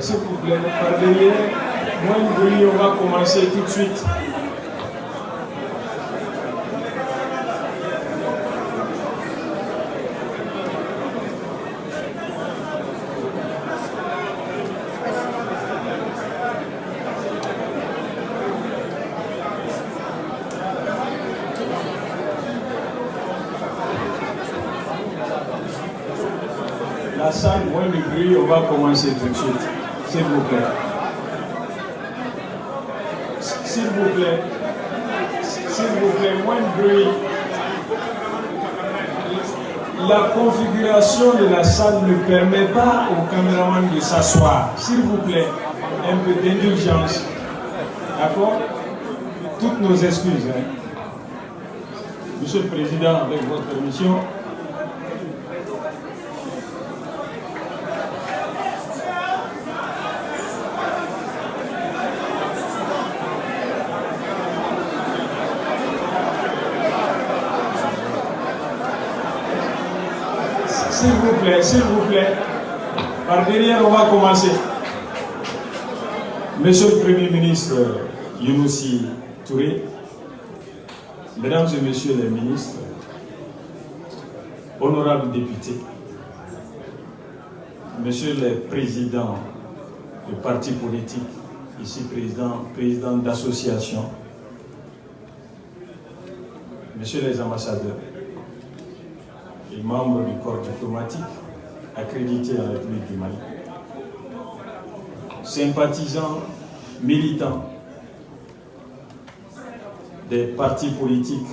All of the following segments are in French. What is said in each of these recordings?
S'il vous plaît, par derrière, moi et Bruy, on va commencer tout de suite. La salle, moi et Bruy, on va commencer tout de suite. S'il vous plaît. S'il vous plaît. S'il vous plaît, moins de bruit. La configuration de la salle ne permet pas au caméraman de s'asseoir. S'il vous plaît, un peu d'indulgence. D'accord? Toutes nos excuses. Hein. Monsieur le Président, avec votre permission. S'il vous plaît, par derrière, on va commencer. Monsieur le Premier ministre Younousi Touré, Mesdames et Messieurs les ministres, honorables députés, Messieurs les présidents de partis politiques, ici président d'associations, Messieurs les ambassadeurs, les membres du corps diplomatique accrédités à la République du Mali, sympathisants, militants des partis politiques,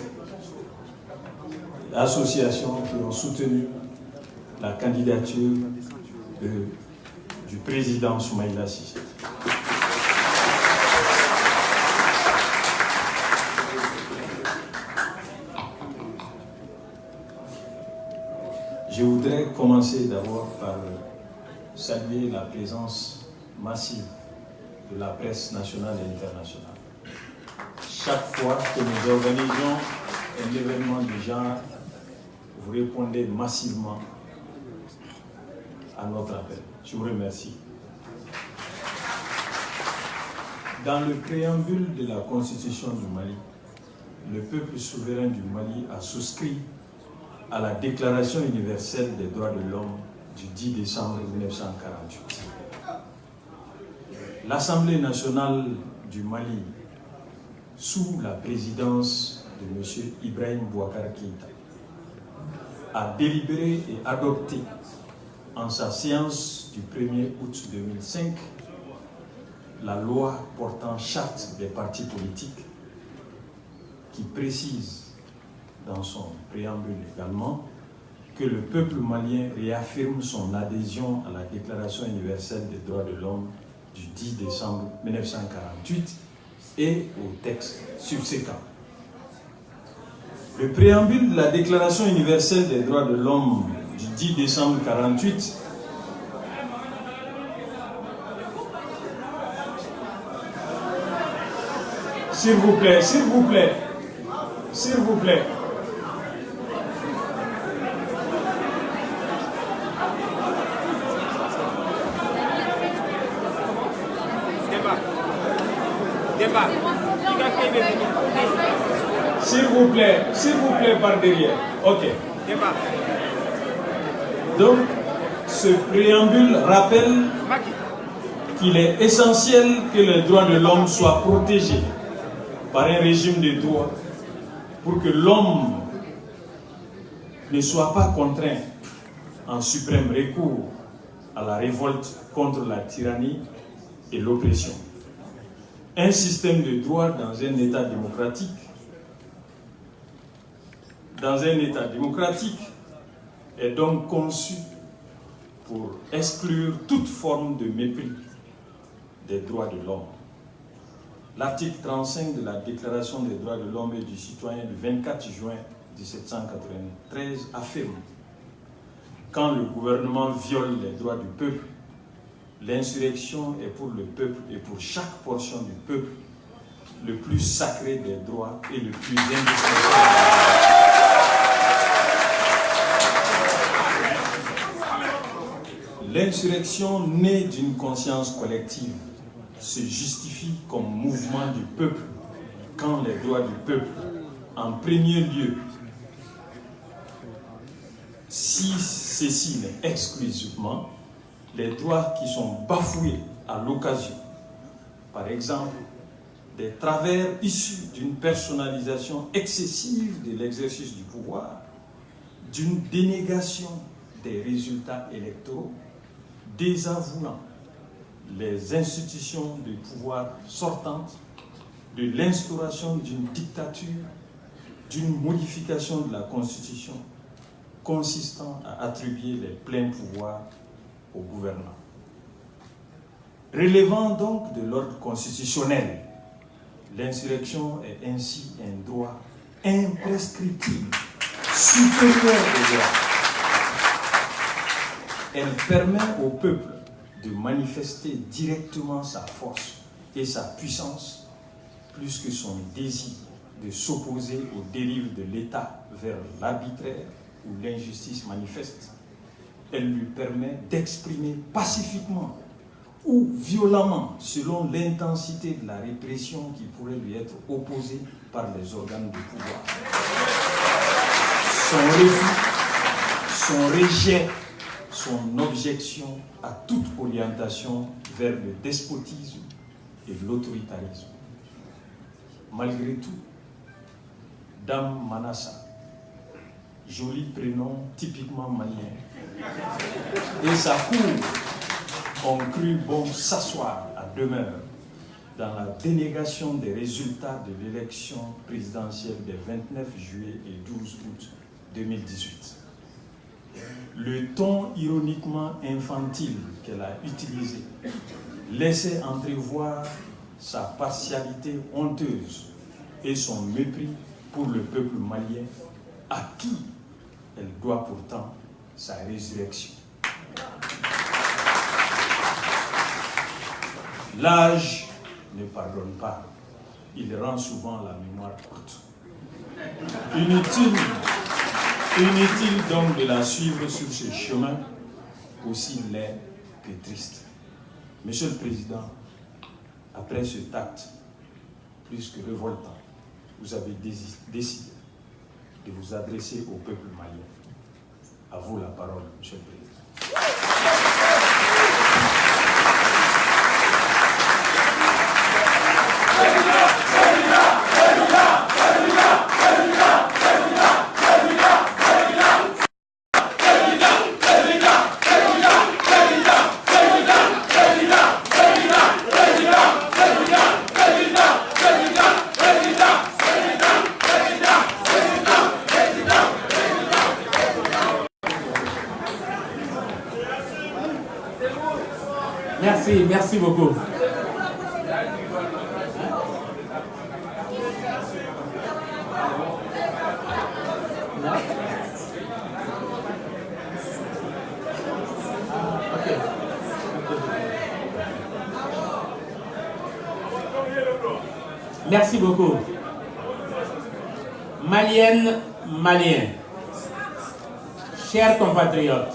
associations qui ont soutenu la candidature du président Soumaïla Cissé. Je voudrais commencer d'abord par saluer la présence massive de la presse nationale et internationale. Chaque fois que nous organisons un événement du genre, vous répondez massivement à notre appel. Je vous remercie. Dans le préambule de la Constitution du Mali, le peuple souverain du Mali a souscrit à la Déclaration universelle des droits de l'homme du 10 décembre 1948. L'Assemblée nationale du Mali, sous la présidence de M. Ibrahim Boubacar Keïta, a délibéré et adopté en sa séance du 1er août 2005 la loi portant charte des partis politiques qui précise dans son préambule également que le peuple malien réaffirme son adhésion à la Déclaration universelle des droits de l'homme du 10 décembre 1948 et aux textes subséquents. Le préambule de la Déclaration universelle des droits de l'homme du 10 décembre 1948 S'il vous plaît, s'il vous plaît, s'il vous plaît. S'il vous plaît, par derrière. Ok. Donc, ce préambule rappelle qu'il est essentiel que les droits de l'homme soient protégés par un régime de droit pour que l'homme ne soit pas contraint en suprême recours à la révolte contre la tyrannie et l'oppression. Un système de droit dans un État démocratique, est donc conçu pour exclure toute forme de mépris des droits de l'homme. L'article 35 de la Déclaration des droits de l'homme et du citoyen du 24 juin 1793 affirme: quand le gouvernement viole les droits du peuple, l'insurrection est pour le peuple et pour chaque portion du peuple le plus sacré des droits et le plus indispensable. L'insurrection née d'une conscience collective se justifie comme mouvement du peuple quand les droits du peuple, en premier lieu, si ceci n'est exclusivement les droits qui sont bafoués à l'occasion, par exemple, des travers issus d'une personnalisation excessive de l'exercice du pouvoir, d'une dénégation des résultats électoraux, désavouant les institutions de pouvoir sortantes, de l'instauration d'une dictature, d'une modification de la Constitution consistant à attribuer les pleins pouvoirs au gouvernement. Relevant donc de l'ordre constitutionnel, l'insurrection est ainsi un droit imprescriptible, supérieur au droit. Elle permet au peuple de manifester directement sa force et sa puissance, plus que son désir de s'opposer aux dérives de l'État vers l'arbitraire ou l'injustice manifeste. Elle lui permet d'exprimer pacifiquement ou violemment, selon l'intensité de la répression qui pourrait lui être opposée par les organes de pouvoir, son refus, son rejet, son objection à toute orientation vers le despotisme et l'autoritarisme. Malgré tout, Dame Manassa, joli prénom typiquement malien, et sa cour ont cru bon s'asseoir à demeure dans la dénégation des résultats de l'élection présidentielle des 29 juillet et 12 août 2018. Le ton ironiquement infantile qu'elle a utilisé laissait entrevoir sa partialité honteuse et son mépris pour le peuple malien, à qui elle doit pourtant sa résurrection. L'âge ne pardonne pas, il rend souvent la mémoire courte. Inutile donc de la suivre sur ce chemin aussi laid que triste. Monsieur le Président, après ce acte plus que révoltant, vous avez décidé de vous adresser au peuple malien. À vous la parole, Monsieur le Président. Merci beaucoup. Merci beaucoup. Maliennes, Maliens, chers compatriotes,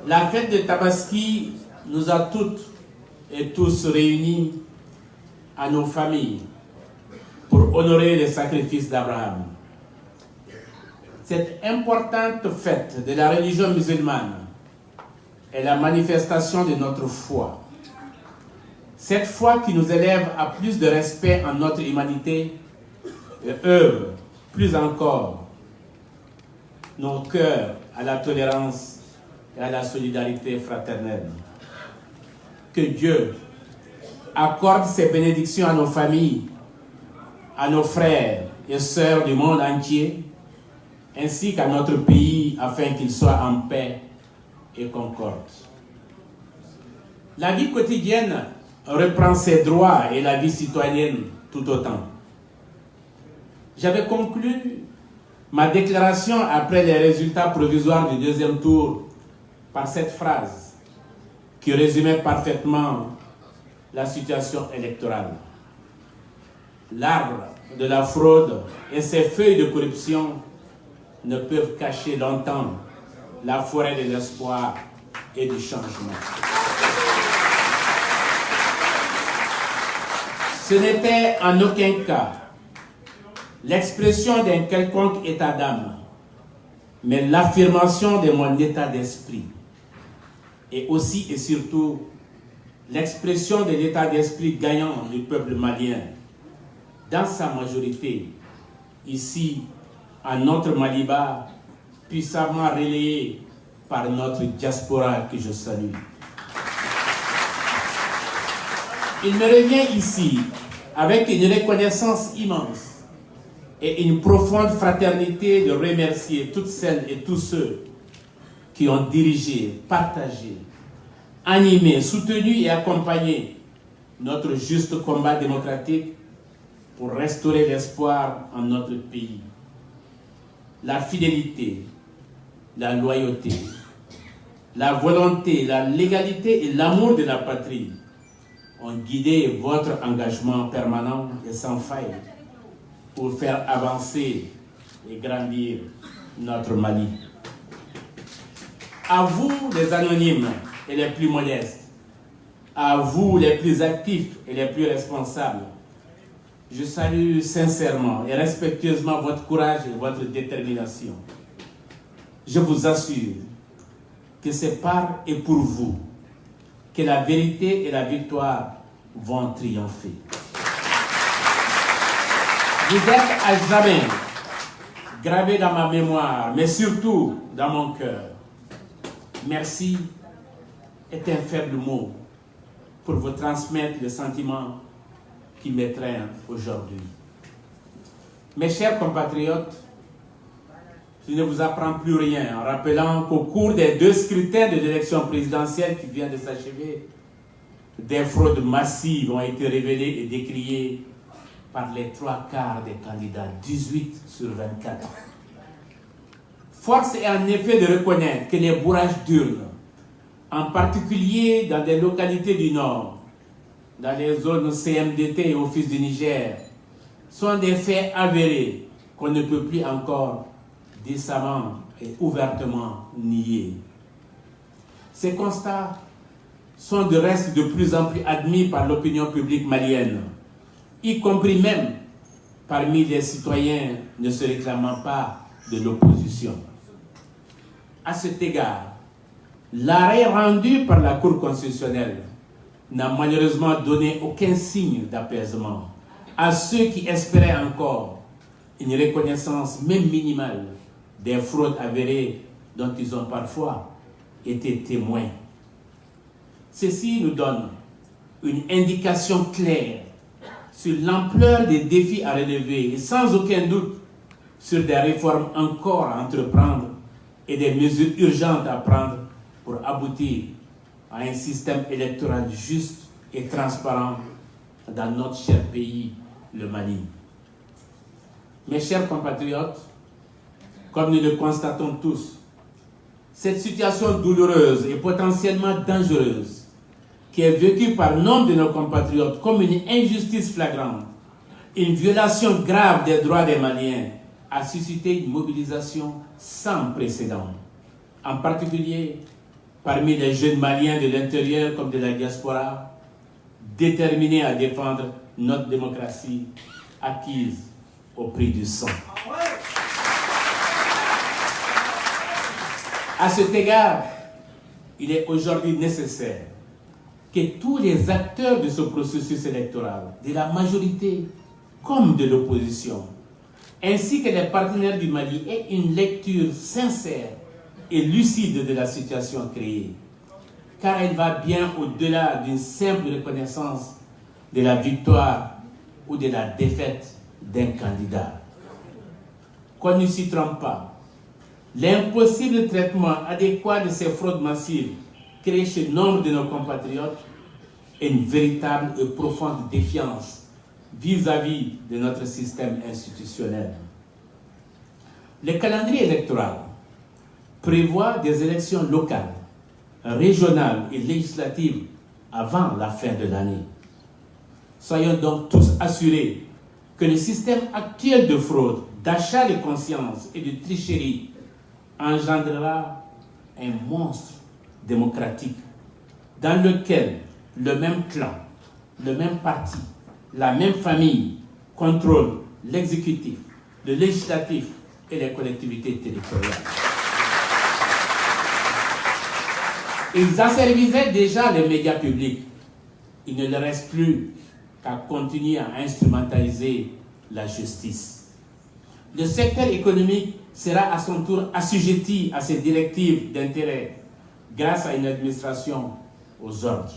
la fête de Tabaski nous a toutes et tous réunis à nos familles pour honorer les sacrifices d'Abraham. Cette importante fête de la religion musulmane est la manifestation de notre foi. Cette foi qui nous élève à plus de respect en notre humanité et œuvre plus encore nos cœurs à la tolérance et à la solidarité fraternelle. que Dieu accorde ses bénédictions à nos familles, à nos frères et sœurs du monde entier, ainsi qu'à notre pays, afin qu'il soit en paix et concorde. La vie quotidienne reprend ses droits et la vie citoyenne tout autant. J'avais conclu ma déclaration après les résultats provisoires du deuxième tour par cette phrase qui résumait parfaitement la situation électorale. L'arbre de la fraude et ses feuilles de corruption ne peuvent cacher longtemps la forêt de l'espoir et du changement. Ce n'était en aucun cas l'expression d'un quelconque état d'âme, mais l'affirmation de mon état d'esprit. Et aussi et surtout, l'expression de l'état d'esprit gagnant du peuple malien, dans sa majorité, ici, à notre Maliba, puissamment relayé par notre diaspora que je salue. Il me revient ici, avec une reconnaissance immense et une profonde fraternité, de remercier toutes celles et tous ceux qui ont dirigé, partagé, animé, soutenu et accompagné notre juste combat démocratique pour restaurer l'espoir en notre pays. La fidélité, la loyauté, la volonté, la légalité et l'amour de la patrie ont guidé votre engagement permanent et sans faille pour faire avancer et grandir notre Mali. À vous, les anonymes et les plus modestes, à vous, les plus actifs et les plus responsables, je salue sincèrement et respectueusement votre courage et votre détermination. Je vous assure que c'est par et pour vous que la vérité et la victoire vont triompher. Vous êtes à jamais gravés dans ma mémoire, mais surtout dans mon cœur. Merci est un faible mot pour vous transmettre le sentiment qui m'étreint aujourd'hui. Mes chers compatriotes, je ne vous apprends plus rien en rappelant qu'au cours des 2 scrutins de l'élection présidentielle qui vient de s'achever, des fraudes massives ont été révélées et décriées par les 3/4 des candidats, 18 sur 24. Force est en effet de reconnaître que les bourrages d'urnes, en particulier dans des localités du Nord, dans les zones CMDT et Office du Niger, sont des faits avérés qu'on ne peut plus encore décemment et ouvertement nier. Ces constats sont de reste de plus en plus admis par l'opinion publique malienne, y compris même parmi les citoyens ne se réclamant pas de l'opposition. À cet égard, l'arrêt rendu par la Cour constitutionnelle n'a malheureusement donné aucun signe d'apaisement à ceux qui espéraient encore une reconnaissance même minimale des fraudes avérées dont ils ont parfois été témoins. Ceci nous donne une indication claire sur l'ampleur des défis à relever et sans aucun doute sur des réformes encore à entreprendre et des mesures urgentes à prendre pour aboutir à un système électoral juste et transparent dans notre cher pays, le Mali. Mes chers compatriotes, comme nous le constatons tous, cette situation douloureuse et potentiellement dangereuse, qui est vécue par nombre de nos compatriotes comme une injustice flagrante, une violation grave des droits des Maliens, a suscité une mobilisation sans précédent, en particulier parmi les jeunes Maliens de l'intérieur comme de la diaspora, déterminés à défendre notre démocratie acquise au prix du sang. À cet égard, il est aujourd'hui nécessaire que tous les acteurs de ce processus électoral, de la majorité comme de l'opposition, ainsi que les partenaires du Mali, aient une lecture sincère et lucide de la situation créée. car elle va bien au-delà d'une simple reconnaissance de la victoire ou de la défaite d'un candidat. Qu'on ne s'y trompe pas, l'impossible traitement adéquat de ces fraudes massives créées chez nombre de nos compatriotes est une véritable et profonde défiance vis-à-vis de notre système institutionnel. Le calendrier électoral prévoit des élections locales, régionales et législatives avant la fin de l'année. Soyons donc tous assurés que le système actuel de fraude, d'achat de conscience et de tricherie engendrera un monstre démocratique dans lequel le même clan, le même parti, la même famille contrôle l'exécutif, le législatif et les collectivités territoriales. Ils asservisaient déjà les médias publics. Il ne leur reste plus qu'à continuer à instrumentaliser la justice. Le secteur économique sera à son tour assujetti à ces directives d'intérêt grâce à une administration aux ordres.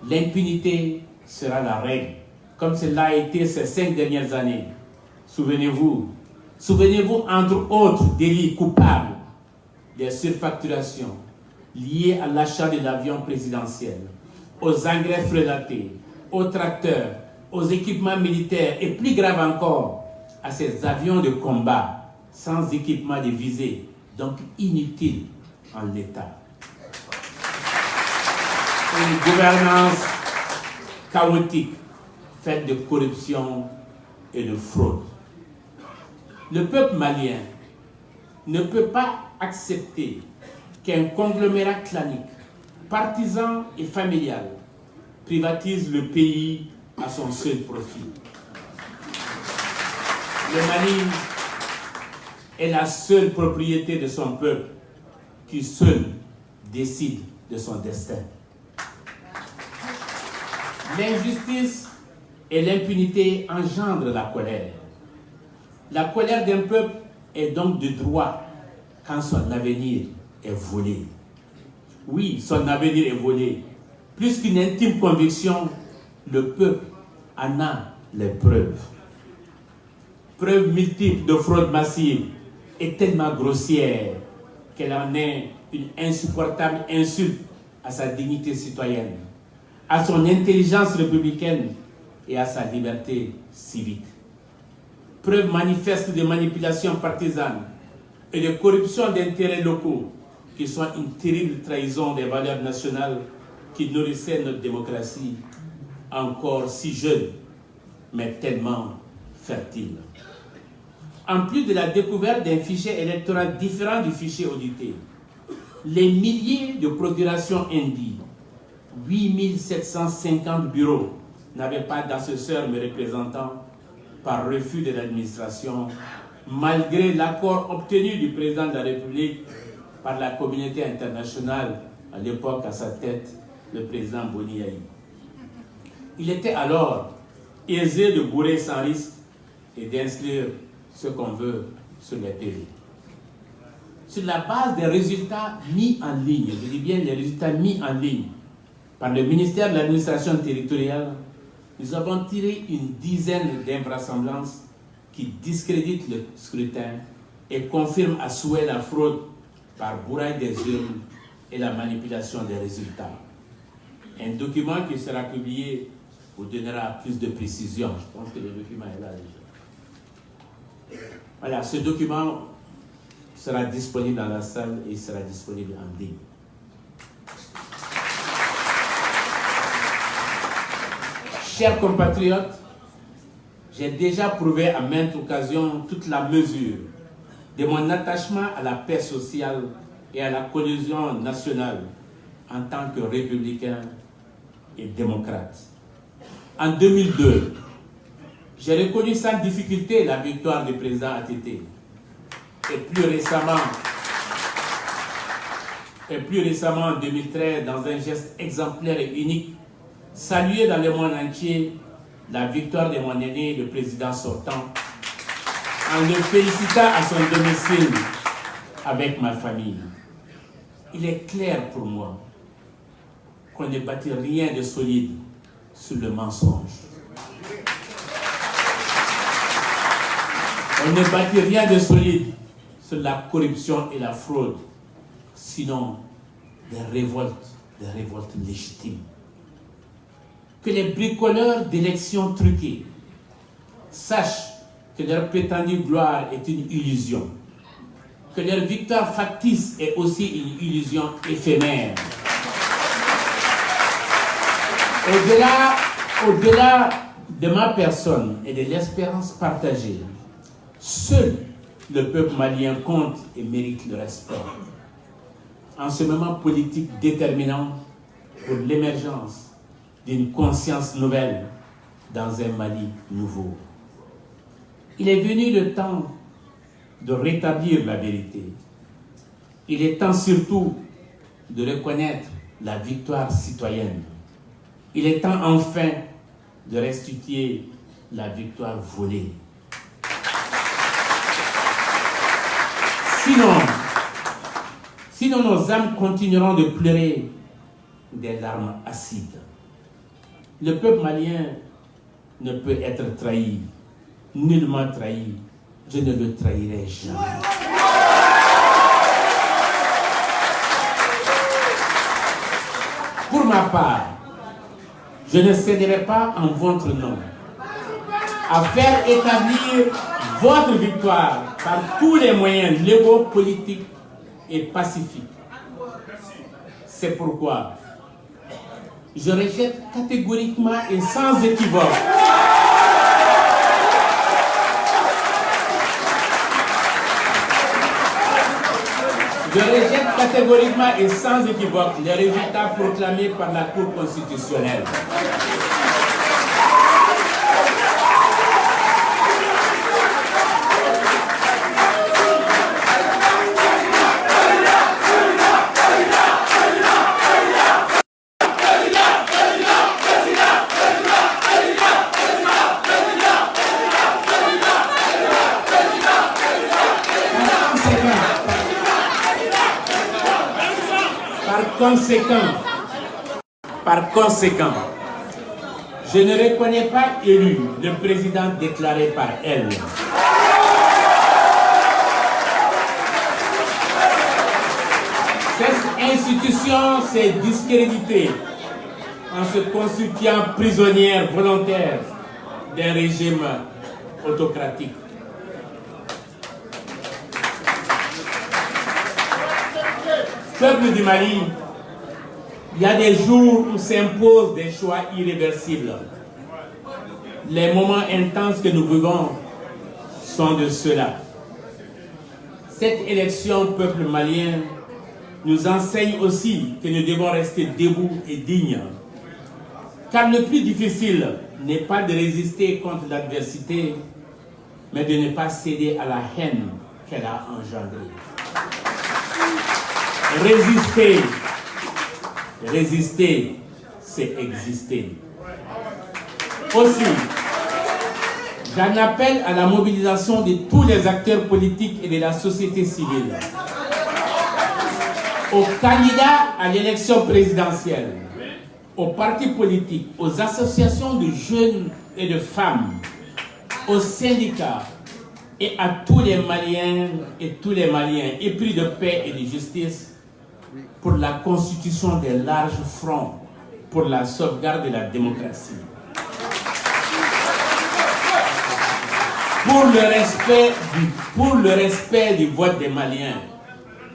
L'impunité sera la règle, comme cela a été ces 5 dernières années. Souvenez-vous entre autres délits coupables des surfacturations liées à l'achat de l'avion présidentiel, aux engrais frelatés, aux tracteurs, aux équipements militaires et plus grave encore, à ces avions de combat sans équipement de visée, donc inutiles en l'état. Une gouvernance chaotique, faite de corruption et de fraude. Le peuple malien ne peut pas accepter qu'un conglomérat clanique, partisan et familial, privatise le pays à son seul profit. Le Mali est la seule propriété de son peuple qui seul décide de son destin. L'injustice et l'impunité engendrent la colère. La colère d'un peuple est donc de droit quand son avenir est volé. Oui, son avenir est volé. Plus qu'une intime conviction, le peuple en a les preuves. Preuves multiples de fraude massive et tellement grossière qu'elle en est une insupportable insulte à sa dignité citoyenne, à son intelligence républicaine et à sa liberté civique. Preuve manifeste de manipulation partisane et de corruption d'intérêts locaux qui sont une terrible trahison des valeurs nationales qui nourrissaient notre démocratie, encore si jeune, mais tellement fertile. En plus de la découverte d'un fichier électoral différent du fichier audité, les milliers de procurations indies, 8750 bureaux n'avaient pas d'assesseurs mais représentants par refus de l'administration, malgré l'accord obtenu du président de la République par la communauté internationale, à l'époque à sa tête, le président Boni Yayi. Il était alors aisé de bourrer sans risque et d'inscrire ce qu'on veut sur les PV. Sur la base des résultats mis en ligne, je dis bien les résultats mis en ligne par le ministère de l'administration territoriale, nous avons tiré une dizaine d'invraisemblances qui discréditent le scrutin et confirment à souhait la fraude par bourraille des urnes et la manipulation des résultats. Un document qui sera publié vous donnera plus de précision. Je pense que le document est là déjà. Voilà, ce document sera disponible dans la salle et sera disponible en ligne. Chers compatriotes, j'ai déjà prouvé à maintes occasions toute la mesure de mon attachement à la paix sociale et à la cohésion nationale en tant que républicain et démocrate. En 2002, j'ai reconnu sans difficulté la victoire du président ATT. Et plus récemment, en 2013, dans un geste exemplaire et unique, salué dans le monde entier la victoire de mon aîné, le président sortant, en le félicitant à son domicile avec ma famille. Il est clair pour moi qu'on ne bâtit rien de solide sur le mensonge. On ne bâtit rien de solide sur la corruption et la fraude, sinon des révoltes légitimes. Que les bricoleurs d'élections truquées sachent que leur prétendue gloire est une illusion, que leur victoire factice est aussi une illusion éphémère. Au-delà de ma personne et de l'espérance partagée, seul le peuple malien compte et mérite le respect. En ce moment politique déterminant pour l'émergence d'une conscience nouvelle dans un Mali nouveau. Il est venu le temps de rétablir la vérité. Il est temps surtout de reconnaître la victoire citoyenne. Il est temps enfin de restituer la victoire volée. Sinon nos âmes continueront de pleurer des larmes acides. Le peuple malien ne peut être trahi, nullement trahi. Je ne le trahirai jamais. Pour ma part, je ne céderai pas en votre nom à faire établir votre victoire par tous les moyens légaux, politiques et pacifiques. C'est pourquoi je rejette catégoriquement et sans équivoque les résultats proclamés par la Cour constitutionnelle. Par conséquent, je ne reconnais pas élu le président déclaré par elle. Cette institution s'est discréditée en se constituant prisonnière volontaire d'un régime autocratique. Peuple du Mali, il y a des jours où s'imposent des choix irréversibles. Les moments intenses que nous vivons sont de ceux-là. Cette élection, peuple malien, nous enseigne aussi que nous devons rester debout et dignes. Car le plus difficile n'est pas de résister contre l'adversité, mais de ne pas céder à la haine qu'elle a engendrée. Résister, c'est exister. Aussi, j'en appelle à la mobilisation de tous les acteurs politiques et de la société civile, aux candidats à l'élection présidentielle, aux partis politiques, aux associations de jeunes et de femmes, aux syndicats et à tous les Maliens épris de paix et de justice, pour la constitution des larges fronts pour la sauvegarde de la démocratie. Pour le respect du vote des Maliens,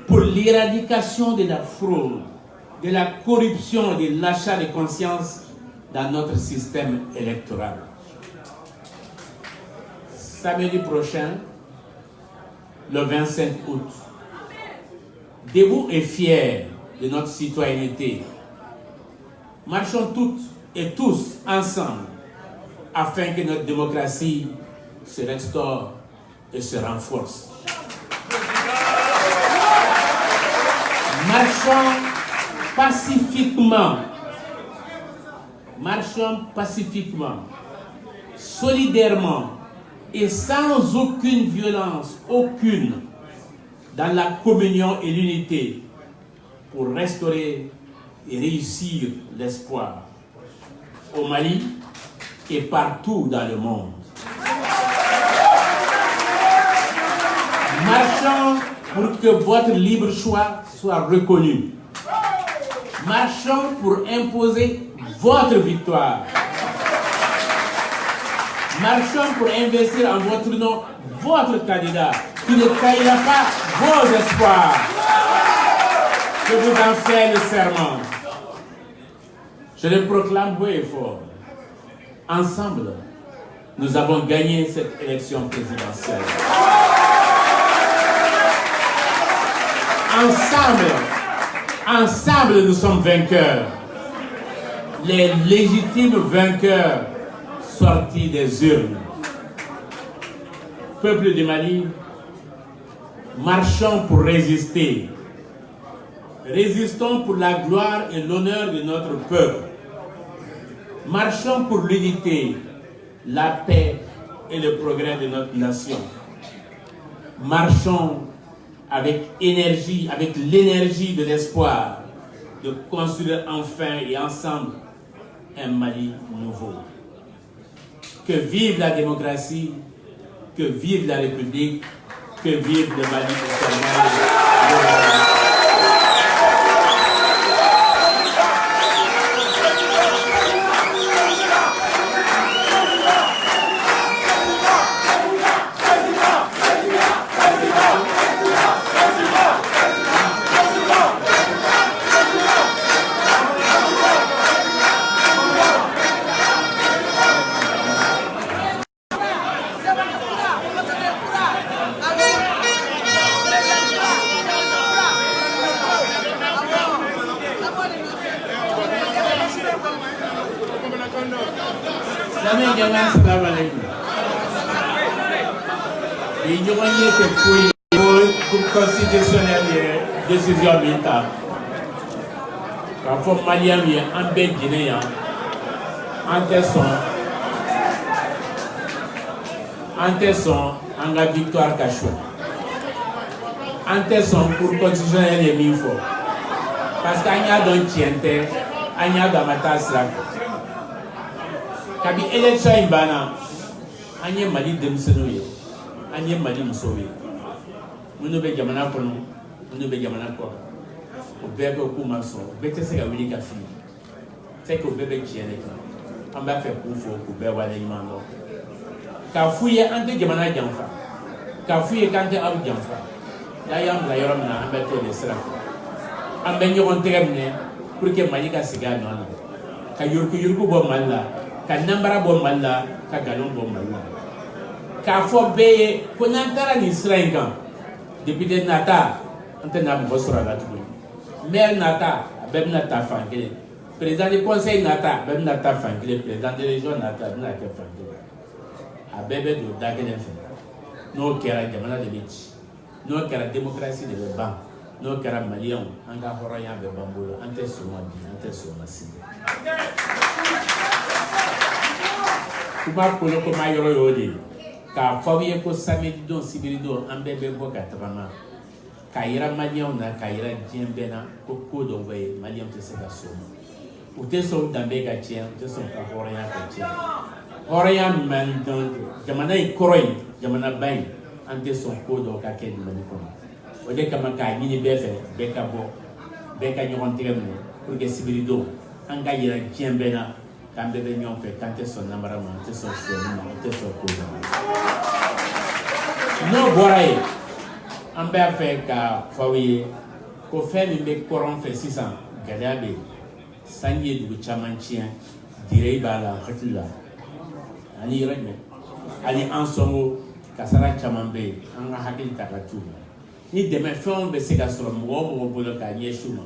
pour l'éradication de la fraude, de la corruption et de l'achat de conscience dans notre système électoral. Samedi prochain, le 25 août, debout et fiers de notre citoyenneté, marchons toutes et tous ensemble afin que notre démocratie se restaure et se renforce. Marchons pacifiquement, solidairement et sans aucune violence, dans la communion et l'unité pour restaurer et réussir l'espoir au Mali et partout dans le monde. Marchons pour que votre libre choix soit reconnu. Marchons pour imposer votre victoire. Marchons pour investir en votre nom votre candidat qui ne trahira pas vos espoirs. Je vous en fais le serment. Je le proclame haut et fort. Ensemble, nous avons gagné cette élection présidentielle. Ensemble, nous sommes vainqueurs. Les légitimes vainqueurs sortis des urnes. Peuple du Mali, marchons pour résister. Résistons pour la gloire et l'honneur de notre peuple. Marchons pour l'unité, la paix et le progrès de notre nation. Marchons avec énergie, avec l'énergie de l'espoir, de construire enfin et ensemble un Mali nouveau. Que vive la démocratie, que vive la République, que vive le Mali éternel. Constitutionnel décision militaire. Quand Malien en bête guinéen, en tesson, en la victoire cachée. En tesson pour constitutionnel et mifo. Parce qu'il y a donc tiente, il y a dans ma tasse là. Quand il y a élection in Bana, il y a Mali de Msenoye, il y a Mali Msoye. Nous ne pouvons pas nous, nous ne pouvons pas quoi. Au bébé au commençant, au bébé c'est la vie qui finit. C'est que au bébé qui est là, on va faire pour vous, pour bébé aller manger. Quand fouiller un des gamins d'enfants, quand fouiller quand tu as un enfant, là il y a un laïron là, on va faire des straps. On va y rentrer pour que Malika se gagne là. Quand yurku bon mal là, quand nambara bon mal là, quand galon bon mal là. Quand faut payer, qu'on entend les seringues. Député Nata, on a un boss sur la table. Maire Nata, ben Nata Fangé. Président du conseil Nata, ben Nata Fangé. Président de la région Nata, ben Nata Fangé. A bébé de Dagelen. Nous qui avons la démocratie, nous qui avons la démocratie de l'Europe, nous qui avons Malien, on a rien de bambou, on est sur moi, on est sur ma cible. Comment pour le comment y car Fabien ko samedi don sibirido an bébé ko katrama kaira malien na kaira djembena ko do way malien te se ka so o te so dambe ka tien te so ka horia ka tien horia man don jamana i koroy jamana bay an te so ko do ka ken mani ko o de kama ka ni be fe be ka bo be ka nyon tiremne pour que sibirido an ga yira djembena quand bébé n'y fait quand tu son nambarama, tu son chemin, tu son cousin. Non, voilà, on va faire qu'à Faouye, qu'on fait une coron fait 600, Gadabe, Sanye du Chamanchien, Direi Bala, Retula, Ali Redme, Ali Ansongo, Kassara Chamambe, Anga Habil Takatu. Ni demain, fait un baisser à son mot, au boulot à Nieshuma,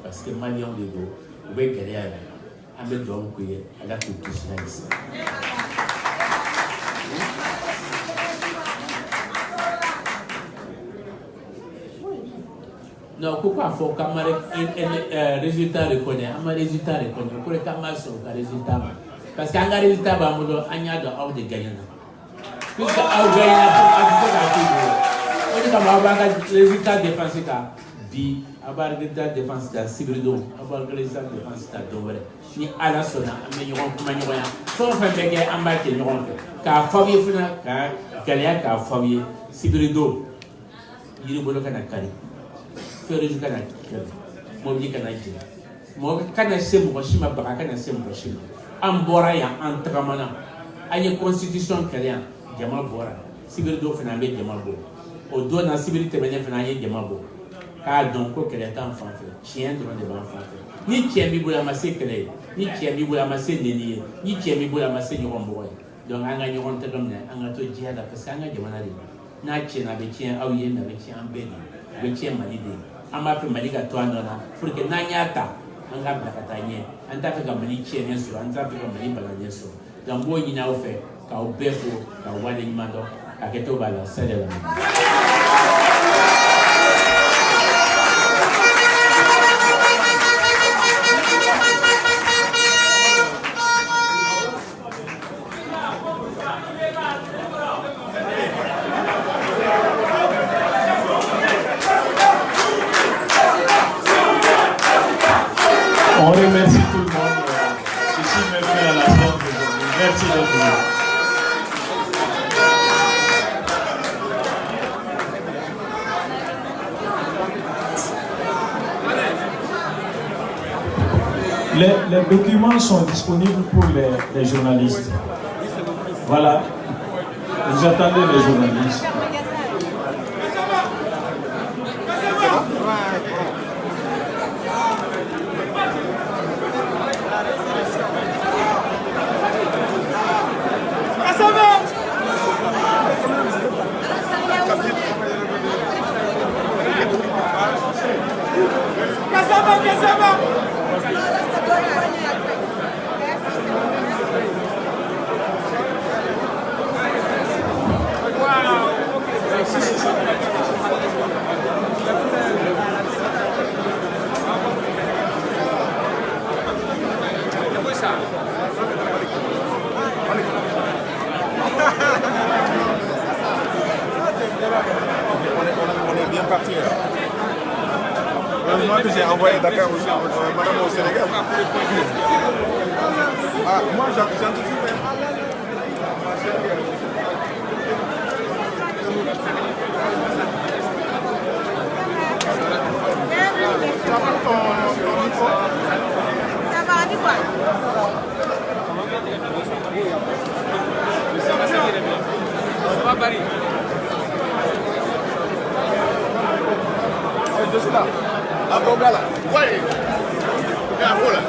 parce que Malion de dos, ou bien Gadabe. Avec donc à la culture ici. Non, pourquoi faut qu'un résultat reconnaît, un résultat reconnaît, pour les camarades sont un résultat. Parce qu'un résultat va me donner un yard de gagnant. Puisque un gagnant pour ajouter la figure. On dit qu'on va avoir un résultat défensif bi à abargeta défense da Sibirido, abargeta défense da Dovre. Ni ala sona amenyon kuma nyoya. Fo fa bege ambake nyon fe. Ka fawi funa ka galia ka fawi Sibirido. Yiri bolo kana kari. Fere ju kana kari. Mo bi kana ji. Mo kana sem ko shima baka kana sem ko shima. Ambora ya antramana. Anye constitution kalian jama bora. Sibirido fana be jama bo. O do na Sibirite bene fana ye jama bo. Ka donc ko kele tan fan fe. Chien droit de ban fan fe. Ni chien bi bola masse kele. Ni chien bi bola masse neni. Ni chien bi bola masse nyoron boy. Donc anga nyoron te comme anga to jiada parce que anga jama na ri. Na chien na be chien awiye na be chien ambeni. Be chien malide. Amba pe malika to anona. Pour que na nyata anga blakata nye. Anta fe ka mali chien nyeso, anta fe ka mali bala nyeso. Donc bo nyina o fe ka o befo ka wale nyimando ka keto bala sele la. On remercie tout le monde. Ceci me fait à la fin d'aujourd'hui. Merci d'être venu. Les documents sont disponibles pour les journalistes. Voilà. Vous attendez les journalistes. On est bien parti là. Heureusement que j'ai envoyé Dakar aussi, madame au Sénégal. Ah, moi j'anticipe. Ça va, dis quoi? Ça va, Barry. Je suis là. À Bogala. Ouais. Et à Bola.